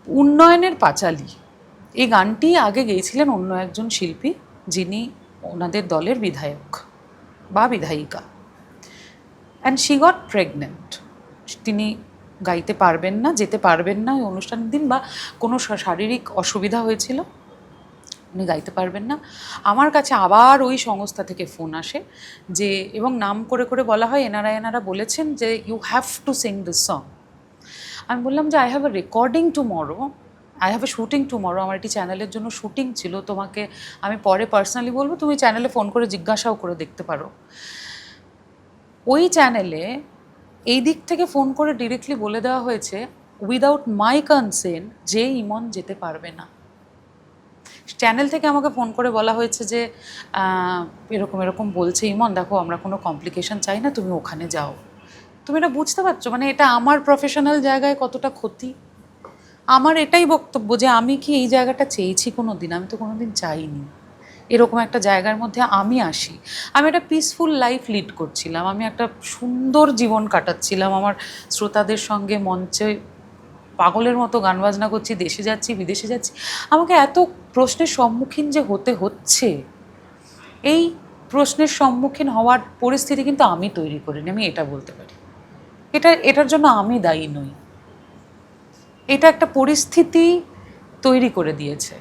উন্নয়নের পাঁচালী এই গানটি আগে গেয়েছিলেন অন্য একজন শিল্পী, যিনি ওনাদের দলের বিধায়ক বা বিধায়িকা। And she got pregnant. তিনি গাইতে পারবেন না, যেতে পারবেন না ওই অনুষ্ঠানের দিন, বা কোনো শারীরিক অসুবিধা হয়েছিল, উনি গাইতে পারবেন না। আমার কাছে আবার ওই সংস্থা থেকে ফোন আসে যে, এবং নাম করে করে বলা হয় এনারা বলেছেন যে you have to sing this song. আমি বললাম যে I have a recording tomorrow, I have a shooting tomorrow, আমার একটি চ্যানেলের জন্য শুটিং ছিল, তোমাকে আমি পরে পার্সোনালি বলবো, তুমি চ্যানেলে ফোন করে জিজ্ঞাসাও করে দেখতে পারো। ওই চ্যানেলে এই দিক থেকে ফোন করে ডিরেক্টলি বলে দেওয়া হয়েছে উইদাউট মাই কনসেন্ট যে ইমন যেতে পারবে না। চ্যানেল থেকে আমাকে ফোন করে বলা হয়েছে যে এরকম এরকম বলছে ইমন, দেখো আমরা কোনো কমপ্লিকেশন চাই না, তুমি ওখানে যাও। তুমি এটা বুঝতে পারছো, মানে এটা আমার প্রফেশনাল জায়গায় কতটা ক্ষতি। আমার এটাই বক্তব্য যে আমি কি এই জায়গাটা চেয়েছি কোনো দিন? আমি তো কোনো দিন চাইনি এরকম একটা জায়গার মধ্যে আমি আসি। আমি একটা পিসফুল লাইফ লিড করছিলাম, আমি একটা সুন্দর জীবন কাটাচ্ছিলাম আমার শ্রোতাদের সঙ্গে, মঞ্চে পাগলের মতো গান বাজনা করছি, দেশে যাচ্ছি বিদেশে যাচ্ছি। আমাকে এত প্রশ্নের সম্মুখীন যে হতে হচ্ছে, এই প্রশ্নের সম্মুখীন হওয়ার পরিস্থিতি কিন্তু আমি তৈরি করিনি, আমি এটা বলতে পারি। এটার জন্য আমি দায়ী নই, এটা একটা পরিস্থিতি তৈরি করে দিয়েছে।